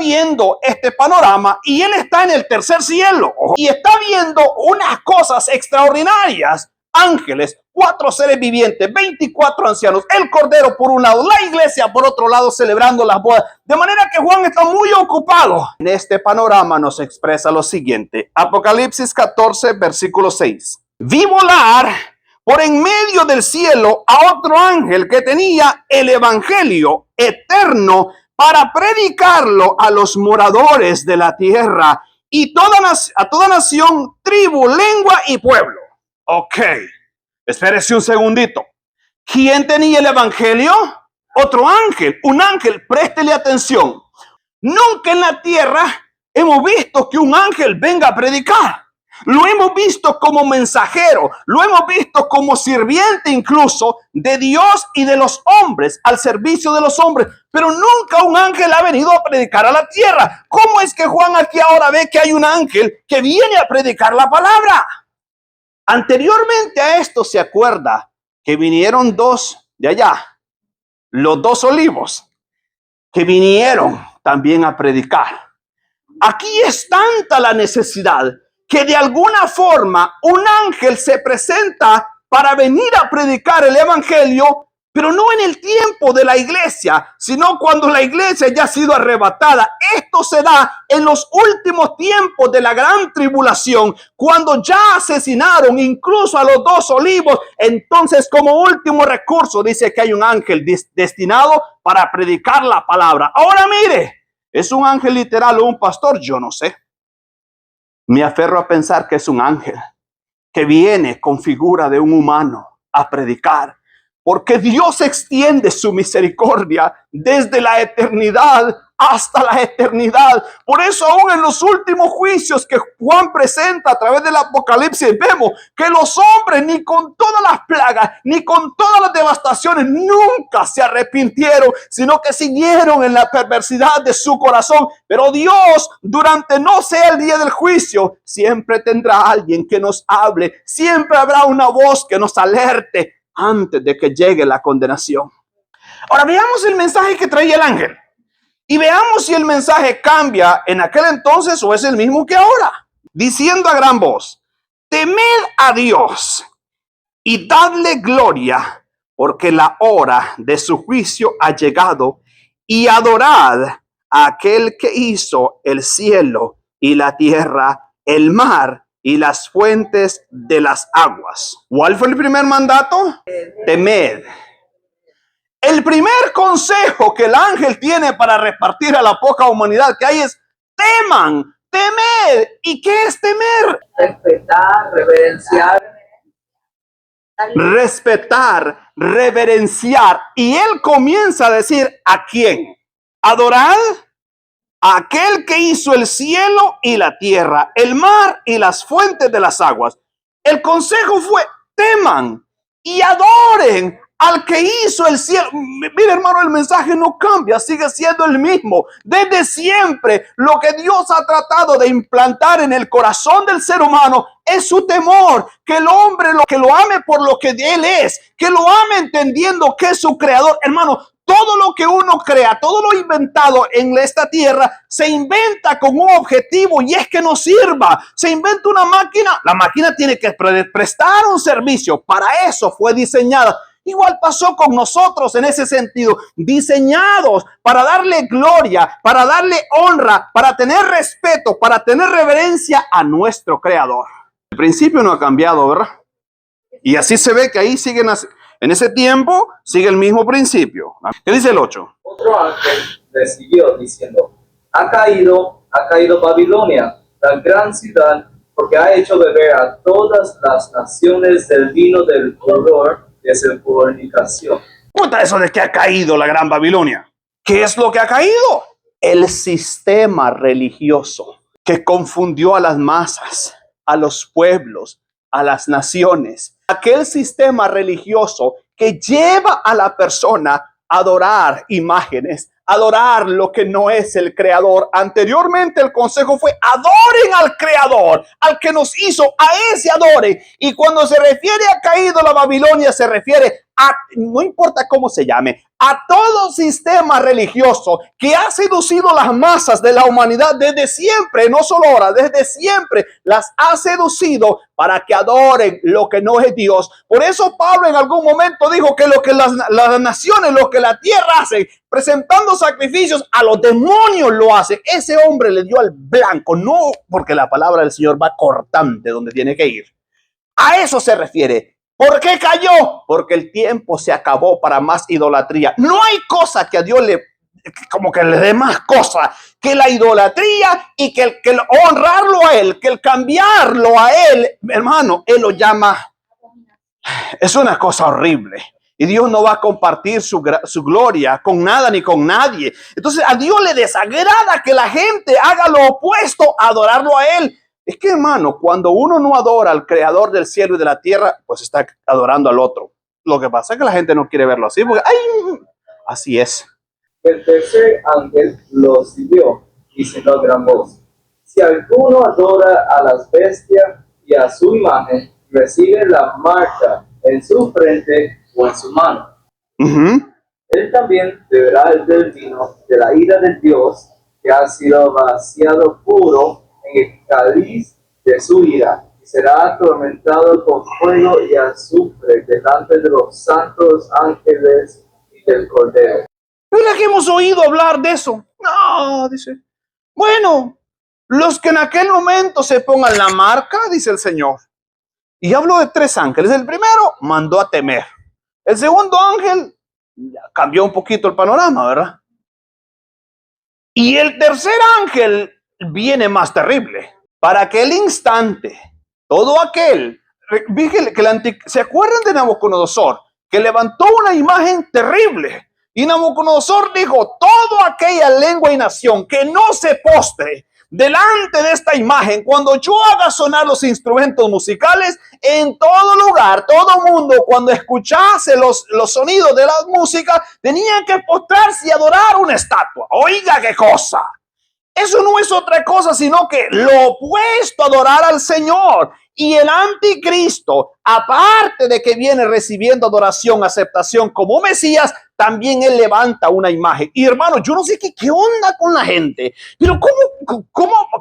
viendo este panorama y él está en el tercer cielo y está viendo unas cosas extraordinarias. Ángeles, 4 seres vivientes, 24 ancianos, el Cordero por un lado, la iglesia por otro lado celebrando las bodas. De manera que Juan está muy ocupado. En este panorama nos expresa lo siguiente. Apocalipsis 14, versículo 6. Vi volar por en medio del cielo a otro ángel que tenía el evangelio eterno para predicarlo a los moradores de la tierra y a toda nación, tribu, lengua y pueblo. Ok, espérese un segundito. ¿Quién tenía el evangelio? Otro ángel, un ángel, préstele atención. Nunca en la tierra hemos visto que un ángel venga a predicar. Lo hemos visto como mensajero, lo hemos visto como sirviente incluso de Dios y de los hombres, al servicio de los hombres, pero nunca un ángel ha venido a predicar a la tierra. ¿Cómo es que Juan aquí ahora ve que hay un ángel que viene a predicar la palabra? Anteriormente a esto se acuerda que vinieron dos de allá, los 2 olivos, que vinieron también a predicar. Aquí es tanta la necesidad que de alguna forma un ángel se presenta para venir a predicar el evangelio, pero no en el tiempo de la iglesia, sino cuando la iglesia ya ha sido arrebatada. Esto se da en los últimos tiempos de la gran tribulación, cuando ya asesinaron incluso a los 2 olivos. Entonces, como último recurso, dice que hay un ángel destinado para predicar la palabra. Ahora mire, ¿es un ángel literal o un pastor? Yo no sé. Me aferro a pensar que es un ángel que viene con figura de un humano a predicar, porque Dios extiende su misericordia desde la eternidad hasta la eternidad. Por eso aún en los últimos juicios que Juan presenta a través del Apocalipsis, vemos que los hombres ni con todas las plagas, ni con todas las devastaciones, nunca se arrepintieron, sino que siguieron en la perversidad de su corazón. Pero Dios, durante no sea el día del juicio, siempre tendrá alguien que nos hable, siempre habrá una voz que nos alerte antes de que llegue la condenación. Ahora veamos el mensaje que traía el ángel. Y veamos si el mensaje cambia en aquel entonces o es el mismo que ahora. Diciendo a gran voz: temed a Dios y dadle gloria, porque la hora de su juicio ha llegado, y adorad a aquel que hizo el cielo y la tierra, el mar y las fuentes de las aguas. ¿Cuál fue el primer mandato? Temed. El primer consejo que el ángel tiene para repartir a la poca humanidad que hay es: teman, temed. ¿Y qué es temer? Respetar, reverenciar. Respetar, reverenciar. Y él comienza a decir: ¿a quién? Adorad a aquel que hizo el cielo y la tierra, el mar y las fuentes de las aguas. El consejo fue: teman y adoren al que hizo el cielo. Mira, hermano, el mensaje no cambia, sigue siendo el mismo. Desde siempre, lo que Dios ha tratado de implantar en el corazón del ser humano es su temor, que el hombre que lo ame por lo que él es, que lo ame entendiendo que es su creador. Hermano, todo lo que uno crea, todo lo inventado en esta tierra, se inventa con un objetivo, y es que nos sirva. Se inventa una máquina, la máquina tiene que prestar un servicio, para eso fue diseñada. Igual pasó con nosotros en ese sentido, diseñados para darle gloria, para darle honra, para tener respeto, para tener reverencia a nuestro Creador. El principio no ha cambiado, ¿verdad? Y así se ve que ahí siguen, en ese tiempo sigue el mismo principio. ¿Qué dice el 8? Otro ángel le siguió diciendo: ha caído Babilonia, la gran ciudad, porque ha hecho beber a todas las naciones del vino del furor de su fornicación. Cuenta eso de que ha caído la gran Babilonia. ¿Qué es lo que ha caído? El sistema religioso que confundió a las masas, a los pueblos, a las naciones. Aquel sistema religioso que lleva a la persona a adorar imágenes, adorar lo que no es el Creador. Anteriormente el consejo fue: adoren al Creador, al que nos hizo, a ese adoren. Y cuando se refiere a caído la Babilonia, se refiere a, no importa cómo se llame, a todo sistema religioso que ha seducido las masas de la humanidad desde siempre, no solo ahora, desde siempre las ha seducido para que adoren lo que no es Dios. Por eso Pablo en algún momento dijo que lo que las naciones, lo que la tierra hace, presentando sacrificios a los demonios lo hace. Ese hombre le dio al blanco, no porque la palabra del Señor va cortante donde tiene que ir. A eso se refiere. ¿Por qué cayó? Porque el tiempo se acabó para más idolatría. No hay cosa que a Dios le dé más cosa que la idolatría y que el honrarlo a Él, que el cambiarlo a Él, hermano, Él lo llama. Es una cosa horrible. Y Dios no va a compartir su gloria con nada ni con nadie. Entonces a Dios le desagrada que la gente haga lo opuesto a adorarlo a Él. Es que, hermano, cuando uno no adora al creador del cielo y de la tierra, pues está adorando al otro. Lo que pasa es que la gente no quiere verlo así, porque ¡ay! Así es. El tercer ángel lo siguió, diciendo a gran voz: si alguno adora a las bestias y a su imagen, recibe la marca en su frente o en su mano. Él también beberá del vino de la ira de Dios, que ha sido vaciado puro en el cáliz de su ira, y será atormentado con fuego y azufre delante de los santos ángeles y del Cordero. Mira que hemos oído hablar de eso. No, dice. Bueno, los que en aquel momento se pongan la marca, dice el Señor. Y hablo de 3 ángeles. El primero mandó a temer. El segundo ángel cambió un poquito el panorama, ¿verdad? Y el tercer ángel viene más terrible. Para aquel instante, todo aquel, ¿se acuerdan de Nabucodonosor? Que levantó una imagen terrible. Y Nabucodonosor dijo: toda aquella lengua y nación que no se postre delante de esta imagen, cuando yo haga sonar los instrumentos musicales, en todo lugar, todo mundo, cuando escuchase los sonidos de la música, tenían que postrarse y adorar una estatua. Oiga qué cosa. Eso no es otra cosa sino que lo opuesto a adorar al Señor. Y el anticristo, aparte de que viene recibiendo adoración, aceptación como Mesías, también él levanta una imagen. Y hermano, yo no sé qué onda con la gente, pero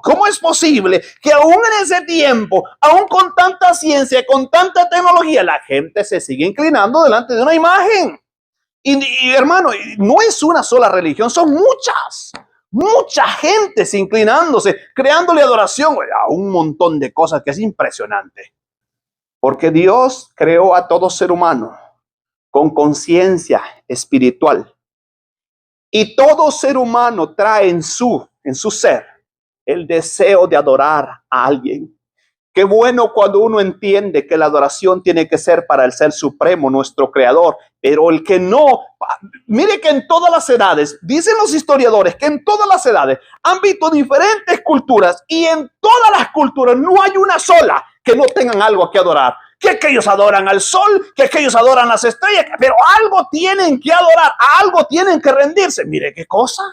¿cómo es posible que aún en ese tiempo, aún con tanta ciencia, con tanta tecnología, la gente se sigue inclinando delante de una imagen? Y hermano, no es una sola religión, son muchas. Mucha gente inclinándose, creándole adoración a un montón de cosas que es impresionante. Porque Dios creó a todo ser humano con conciencia espiritual. Y todo ser humano trae en su ser el deseo de adorar a alguien. Qué bueno cuando uno entiende que la adoración tiene que ser para el Ser Supremo, nuestro Creador. Pero el que no, mire que en todas las edades, dicen los historiadores que en todas las edades han visto diferentes culturas y en todas las culturas no hay una sola que no tengan algo que adorar. Que ellos adoran al sol, que ellos adoran las estrellas, pero algo tienen que adorar, a algo tienen que rendirse. Mire qué cosa.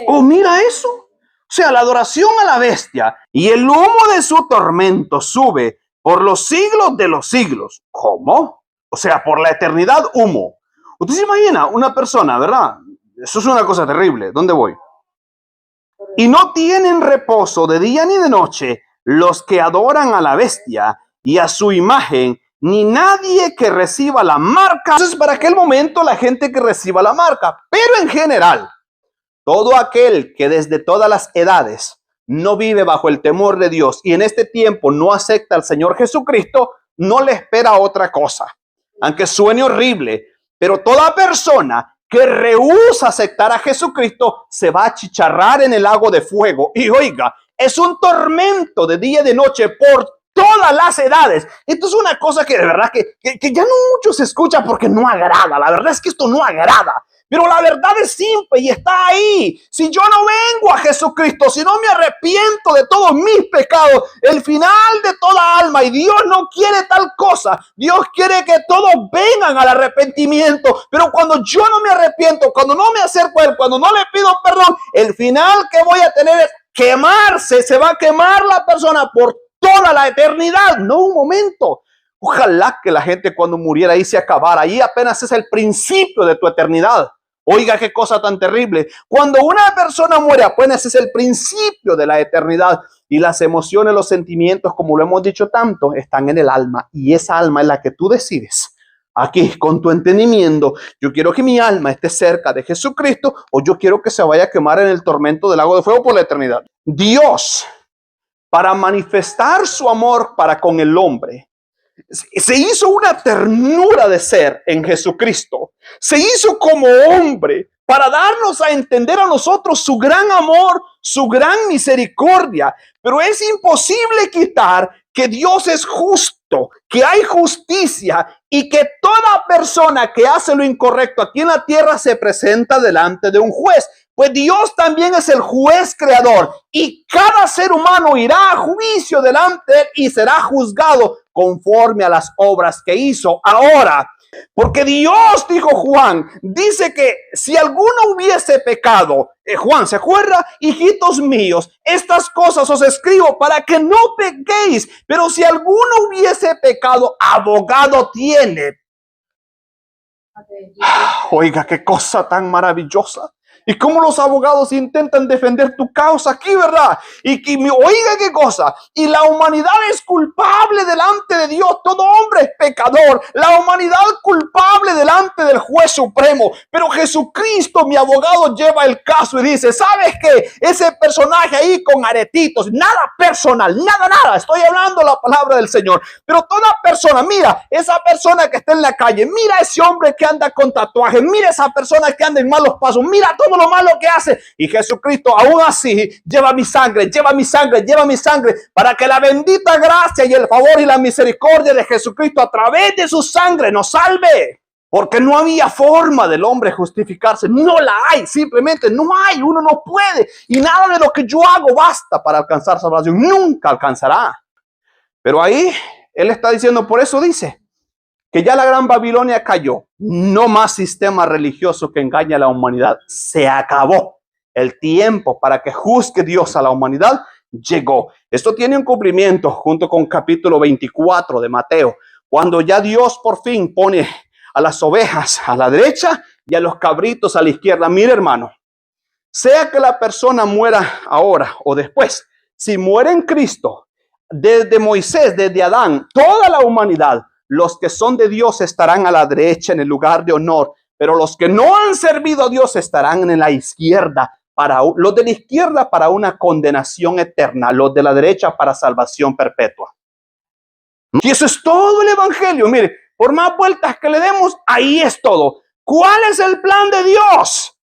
Oh, mira eso. O sea, la adoración a la bestia y el humo de su tormento sube por los siglos de los siglos. ¿Cómo? O sea, por la eternidad humo. Usted se imagina una persona, ¿verdad? Eso es una cosa terrible. ¿Dónde voy? Y no tienen reposo de día ni de noche los que adoran a la bestia y a su imagen, ni nadie que reciba la marca. Entonces, para aquel momento, la gente que reciba la marca. Pero en general, todo aquel que desde todas las edades no vive bajo el temor de Dios y en este tiempo no acepta al Señor Jesucristo, no le espera otra cosa. Aunque suene horrible, pero toda persona que rehúsa aceptar a Jesucristo se va a achicharrar en el lago de fuego. Y oiga, es un tormento de día y de noche por todas las edades. Esto es una cosa que de verdad que ya no mucho se escucha porque no agrada. La verdad es que esto no agrada. Pero la verdad es simple y está ahí. Si yo no vengo a Jesucristo, si no me arrepiento de todos mis pecados, el final de toda alma, y Dios no quiere tal cosa. Dios quiere que todos vengan al arrepentimiento. Pero cuando yo no me arrepiento, cuando no me acerco a Él, cuando no le pido perdón, el final que voy a tener es quemarse. Se va a quemar la persona por toda la eternidad, no un momento. Ojalá que la gente cuando muriera ahí se acabara. Ahí apenas es el principio de tu eternidad. Oiga, qué cosa tan terrible. Cuando una persona muere, apenas es el principio de la eternidad. Y las emociones, los sentimientos, como lo hemos dicho tanto, están en el alma. Y esa alma es la que tú decides. Aquí, con tu entendimiento, yo quiero que mi alma esté cerca de Jesucristo o yo quiero que se vaya a quemar en el tormento del lago de fuego por la eternidad. Dios, para manifestar su amor para con el hombre, se hizo una ternura de ser en Jesucristo. Se hizo como hombre para darnos a entender a nosotros su gran amor, su gran misericordia. Pero es imposible quitar que Dios es justo, que hay justicia y que toda persona que hace lo incorrecto aquí en la tierra se presenta delante de un juez. Pues Dios también es el juez creador y cada ser humano irá a juicio delante de él y será juzgado conforme a las obras que hizo. Ahora, porque Dios, dijo Juan, dice que si alguno hubiese pecado, Juan, ¿se acuerda? Hijitos míos, estas cosas os escribo para que no pequéis, pero si alguno hubiese pecado, abogado tiene. Oiga, qué cosa tan maravillosa. Y cómo los abogados intentan defender tu causa aquí, ¿verdad? Oiga qué cosa. Y la humanidad es culpable delante de Dios. Todo hombre es pecador. La humanidad culpable delante del juez supremo. Pero Jesucristo, mi abogado, lleva el caso y dice, ¿sabes qué? Ese personaje ahí con aretitos, nada personal, nada. Estoy hablando la palabra del Señor. Pero toda persona, mira, esa persona que está en la calle, mira ese hombre que anda con tatuajes, mira esa persona que anda en malos pasos, mira todo lo malo que hace. Y Jesucristo aún así lleva mi sangre para que la bendita gracia y el favor y la misericordia de Jesucristo a través de su sangre nos salve. Porque no había forma del hombre justificarse. No la hay, simplemente no hay. Uno no puede. Y nada de lo que yo hago basta para alcanzar salvación. Nunca alcanzará. Pero ahí él está diciendo, por eso dice que ya la gran Babilonia cayó. No más sistema religioso que engaña a la humanidad. Se acabó. El tiempo para que juzgue Dios a la humanidad llegó. Esto tiene un cumplimiento junto con capítulo 24 de Mateo, cuando ya Dios por fin pone a las ovejas a la derecha y a los cabritos a la izquierda. Mire, hermano, sea que la persona muera ahora o después, si muere en Cristo, desde Moisés, desde Adán, toda la humanidad, los que son de Dios estarán a la derecha en el lugar de honor, pero los que no han servido a Dios estarán en la izquierda, los de la izquierda para una condenación eterna, los de la derecha para salvación perpetua. Y eso es todo el evangelio. Mire, por más vueltas que le demos, ahí es todo. ¿Cuál es el plan de Dios?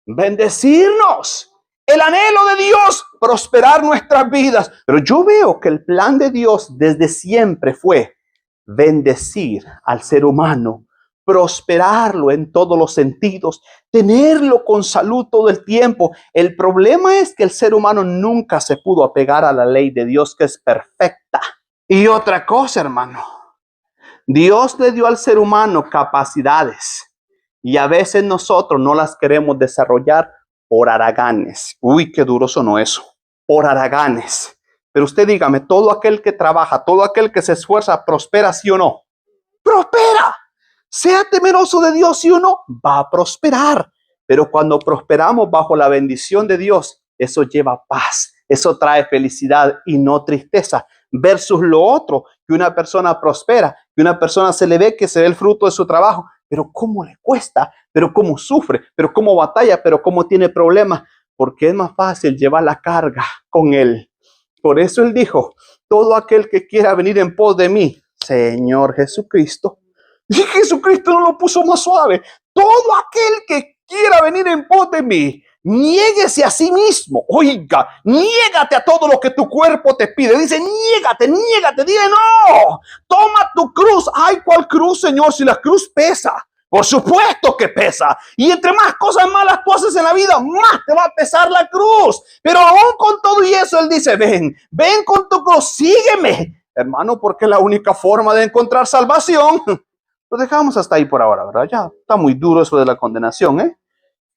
Bendecirnos. El anhelo de Dios, prosperar nuestras vidas. Pero yo veo que el plan de Dios desde siempre fue bendecir al ser humano, prosperarlo en todos los sentidos, tenerlo con salud todo el tiempo. El problema es que el ser humano nunca se pudo apegar a la ley de Dios, que es perfecta. Y otra cosa, hermano, Dios le dio al ser humano capacidades y a veces nosotros no las queremos desarrollar por haraganes. Uy, qué duro sonó eso. Por haraganes. Pero usted dígame, todo aquel que trabaja, todo aquel que se esfuerza, ¿prospera sí o no? ¡Prospera! Sea temeroso de Dios, sí o no, va a prosperar. Pero cuando prosperamos bajo la bendición de Dios, eso lleva paz, eso trae felicidad y no tristeza. Versus lo otro, que una persona prospera, que una persona se le ve que se ve el fruto de su trabajo, pero cómo le cuesta, pero cómo sufre, pero cómo batalla, pero cómo tiene problemas, porque es más fácil llevar la carga con él. Por eso él dijo, todo aquel que quiera venir en pos de mí, Señor Jesucristo. Y Jesucristo no lo puso más suave. Todo aquel que quiera venir en pos de mí, niéguese a sí mismo. Oiga, niégate a todo lo que tu cuerpo te pide. Dice, niégate, dile no. Toma tu cruz. Ay, ¿cuál cruz, Señor? Si la cruz pesa. Por supuesto que pesa. Y entre más cosas malas tú haces en la vida, más te va a pesar la cruz. Pero aún con todo y eso, él dice, ven con tu cruz, sígueme. Hermano, porque es la única forma de encontrar salvación. Lo dejamos hasta ahí por ahora, ¿verdad? Ya está muy duro eso de la condenación, ¿eh?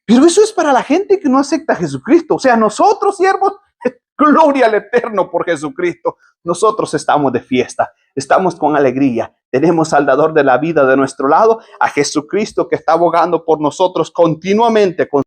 Pero eso es para la gente que no acepta a Jesucristo. O sea, nosotros, siervos, gloria al Eterno por Jesucristo. Nosotros estamos de fiesta. estamos con alegría. Tenemos al dador de la vida de nuestro lado, a Jesucristo que está abogando por nosotros continuamente con